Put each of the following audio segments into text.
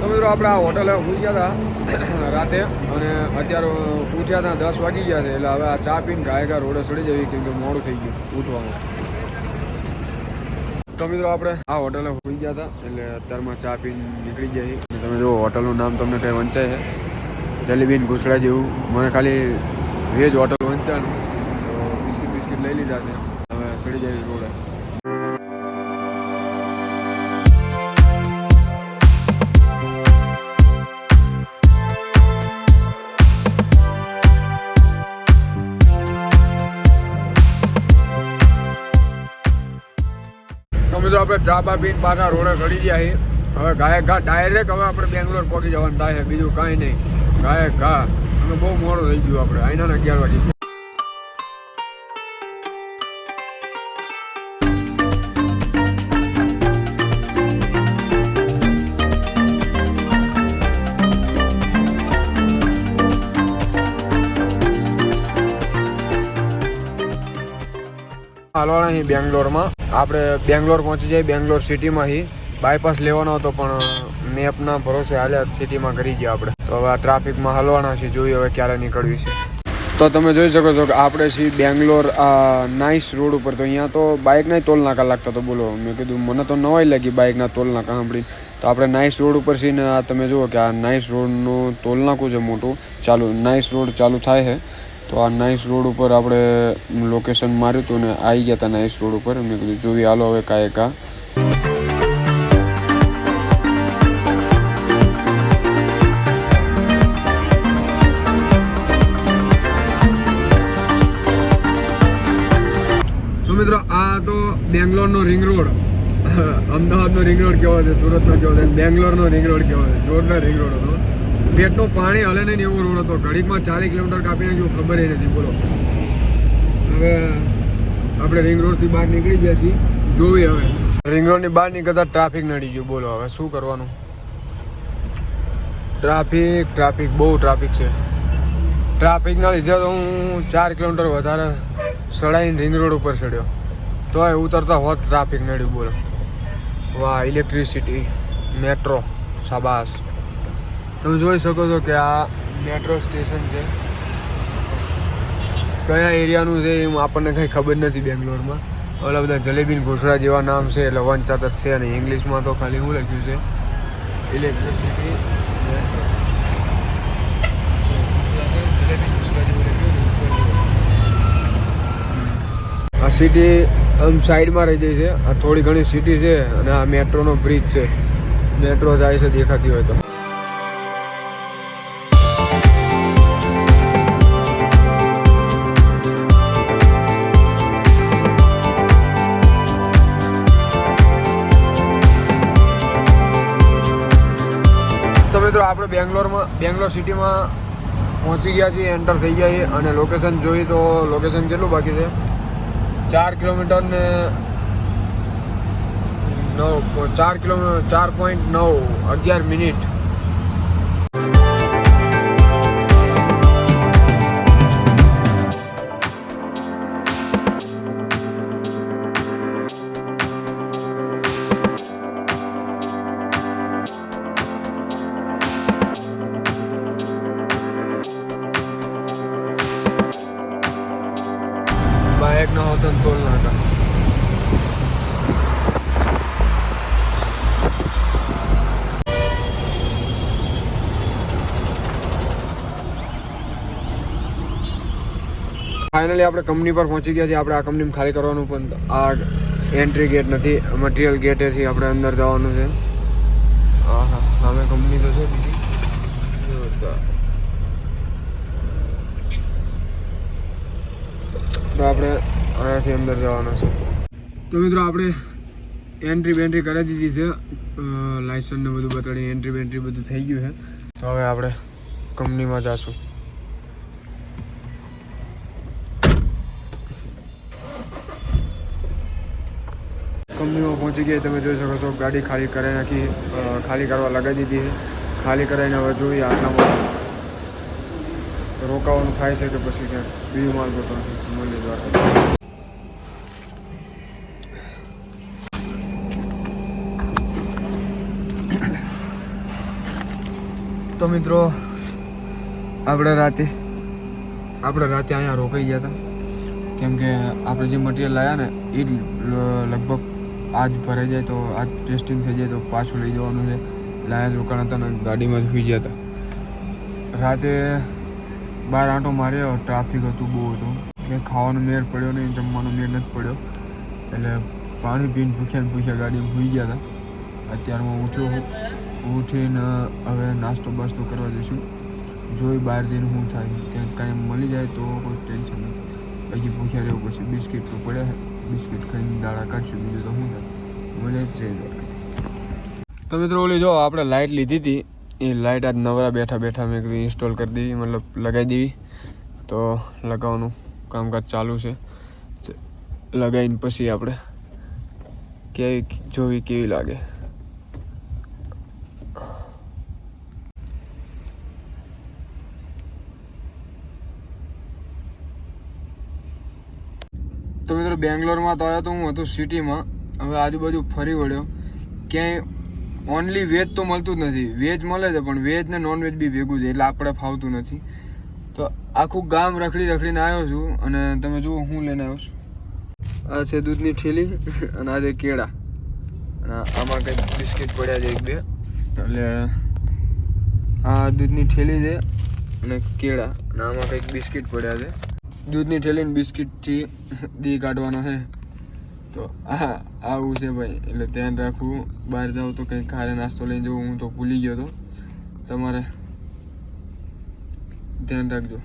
તો મિત્રો આપણે આ હોટલે ઉઈ ગયા હતા રાતે અને અત્યારે ઉઠ્યા હતા 10 વાગી ગયા છે એટલે હવે આ ચા પીને ગાયકા રોડે ચડી જવી કેમ કે મોડું થઈ ગયું ઉઠવામાં. તો મિત્રો આપણે આ હોટલે ઉઈ ગયા હતા એટલે અત્યારમાં ચા પીને નીકળી ગયા. તમે જો હોટલનું નામ તમને કંઈ વંચાય છે જલેબીન ઘૂસડા જેવું. મને ખાલી વેજ હોટલ વંચાનું તો બિસ્કિટ લઈ લીધા છે. હવે ચડી જાય રોડે. અમે તો આપણે ચા બા પીને પાછા રોડે ચડી ગયા છીએ. હવે ગાયક ઘા ડાયરેક્ટ હવે આપણે બેંગ્લોર પહોંચી જવાનું થાય છે. બીજું કાંઈ નહીં. ગાયક ઘા અમે બહુ મોડું થઈ ગયું. આપણે અહીંના 11 વાગી ગયા. હાલવાના અહીં બેંગ્લોરમાં આપણે બેંગ્લોર પહોંચી જાય. બેંગ્લોર સિટીમાં ही બાયપાસ લેવાનો હતો પણ મેપના ભરોસે હાલ્યા સિટીમાં કરી ગયા આપણે. તો હવે આ ટ્રાફિકમાં હાલવાના છે. જોઈએ હવે ક્યારે નીકળવી છે. તો તમે જોઈ શકો છો કે આપણે છીએ બેંગ્લોર નાઇસ રોડ ઉપર. તો અહીંયા તો બાઇકના ટોલ નાકા લાગતા તો બોલો. મેં કીધું મને તો નવાઈ લાગી બાઇકના ટોલ નાકા સાંભળીને. તો આપણે નાઇસ રોડ ઉપર છીએ ને આ તમે જુઓ કે આ નાઇસ રોડનું ટોલ નાકું છે મોટું ચાલુ. નાઇસ રોડ ચાલુ થાય છે. તો આ નાઇસ રોડ ઉપર આપણે લોકેશન માર્યું હતું ને આવી ગયા હતા નાઇસ રોડ ઉપર. મેં કીધું જોવી હાલો હવે કાંઈ કા. તો મિત્રો આ તો બેંગ્લોરનો રિંગ રોડ. અમદાવાદનો રિંગ રોડ કેવો છે, સુરતનો કેવો છે, બેંગ્લોરનો રિંગ રોડ કેવો છે. જોરદાર રિંગ રોડ હતો. પેટનું પાણી હલે નહીં એવો રોડ હતો. ઘડીકમાં 40 કિલોમીટર કાપીને જો ખબર નથી બોલો. હવે આપણે રિંગ રોડથી બહાર નીકળી ગયા છીએ. જોવી હવે રિંગ રોડની બહાર નીકળતા ટ્રાફિક નડી ગયું. બોલો હવે શું કરવાનું. ટ્રાફિક બહુ ટ્રાફિક છે. ટ્રાફિકના લીધે તો હું 4 કિલોમીટર વધારે સડાઈને રિંગ રોડ ઉપર ચડ્યો તોય ઉતરતા હોત ટ્રાફિક નડ્યું. બોલો વાહ ઇલેક્ટ્રિસિટી મેટ્રો શાબાશ. તમે જોઈ શકો છો કે આ મેટ્રો સ્ટેશન છે. કયા એરિયાનું છે એમ આપણને કંઈ ખબર નથી બેંગ્લોરમાં. ઓલા બધા જલેબીન ઘૂસડા જેવા નામ છે એટલે વંચાત જ છે. અને ઇંગ્લિશમાં તો ખાલી શું લખ્યું છે ઇલેક્ટ્રિસિટી આ સિટી આમ સાઈડમાં રહી જાય છે. આ થોડી ઘણી સિટી છે અને આ મેટ્રોનો બ્રિજ છે. મેટ્રો જાય છે દેખાતી હોય તો. મિત્રો આપણે બેંગ્લોર સિટીમાં પહોંચી ગયા છીએ. એન્ટર થઈ ગયા છીએ અને લોકેશન જોઈ તો લોકેશન કેટલું બાકી છે 4 કિલોમીટર ને 4.9 11 મિનિટ. બાઇક ના હોતો ટોલ નાકા. ફાઇનલી આપણે કંપની પર પહોંચી ગયા છીએ. આપણે આ કંપનીમાં ખાલી કરવાનું પણ આ એન્ટ્રી ગેટ નથી, મટીરિયલ ગેટેથી આપણે અંદર જવાનું છે. હા હા સામે કંપની તો છે બીજી. તો આપણે અહીંયાથી અંદર જવાના છે. તો મિત્રો આપણે એન્ટ્રી બેન્ટ્રી કરી દીધી છે. લાઇસન્સ ને બધું બતાડી એન્ટ્રી બેન્ટ્રી બધું થઈ ગયું છે. તો હવે આપણે કંપનીમાં જઈશું. કંપનીમાં પહોંચી ગયા. તમે જોઈ શકો છો ગાડી ખાલી કરાવી નાખી. ખાલી કરવા લગાવી દીધી છે. ખાલી કરાવીને હવે જોઈએ આટલામાં રોકાવાનું થાય છે કે પછી ક્યાંક બીજું માલ ગોતવાનું મળી દ્વારા. તો મિત્રો આપણે રાતે અહીંયા રોકાઈ ગયા હતા, કેમ કે આપણે જે મટીરિયલ લાવ્યા ને એ લગભગ આજ ભરાઈ જાય તો આજ ટેસ્ટિંગ થઈ જાય તો પાછું લઈ જવાનું છે. લાયા જ રોકાણ હતા ને ગાડીમાં જ સુઈ ગયા હતા. રાતે 12 આંટો માર્યો, ટ્રાફિક હતું બહુ હતું, કે ખાવાનો મેળ પડ્યો નહીં, જમવાનો મેળ નથી પડ્યો, એટલે પાણી પીને પૂછ્યા ગાડીમાં સુઈ ગયા હતા. અત્યારમાં ઉઠીને હવે નાસ્તો બાસ્તો કરવા જઈશું. જોઈ બહાર જઈને શું થાય, ક્યાંક કાંઈ મળી જાય તો કોઈ ટેન્શન નથી. હજી પૂછ્યા રહેવું પડશે. બિસ્કિટ તો પડ્યા છે, બિસ્કિટ ખાઈને દાડા કાઢશું, બીજું તો શું થાય. મને ટ્રેન તો મિત્રો ઓલી જો આપણે લાઇટ લીધી હતી, એ લાઇટ આજ નવરા બેઠા મેં કીધું ઇન્સ્ટોલ કરી દીધી, મતલબ લગાવી દેવી. તો લગાવવાનું કામકાજ ચાલુ છે. લગાવીને પછી આપણે કેવી લાગે. તો મિત્રો બેંગ્લોરમાં તો આવ્યો તો હું હતું સિટીમાં. હવે આજુબાજુ ફરી વળ્યો, ક્યાંય ઓનલી વેજ તો મળતું જ નથી. વેજ મળે છે પણ વેજ ને નોનવેજ બી ભેગું છે, એટલે આપણે ફાવતું નથી. તો આખું ગામ રખડીને આવ્યો છું. અને તમે જુઓ હું લઈને આવ્યો છું. આ છે દૂધની ઠેલી અને આ છે કેળા, અને આમાં કંઈક બિસ્કિટ પડ્યા છે 1-2. એટલે આ દૂધની ઠેલી છે અને કેળા, અને આમાં કંઈક બિસ્કિટ પડ્યા છે. દૂધની ઠેલીને બિસ્કિટથી દી કાઢવાનો છે. તો આવું છે ભાઈ, એટલે ધ્યાન રાખવું. બહાર જાઉં તો કંઈક ખારે નાસ્તો લઈને જવું. હું તો ભૂલી ગયો હતો, તમારે ધ્યાન રાખજો.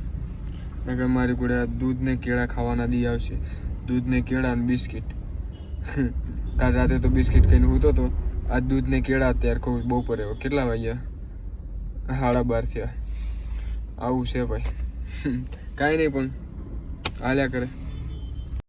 નકર મારી જોડે આ દૂધ ને કેળા ખાવાના દી આવશે. દૂધ ને કેળા અને બિસ્કિટ. કાલ રાતે તો બિસ્કિટ ખાઈને સૂતો હતો, આ દૂધ ને કેળા અત્યારે કહું બપોરે. કેટલા વાગ્યા? 12:30 થયા. આવું છે ભાઈ. કાંઈ નહીં, પણ હાલ્યા કરે.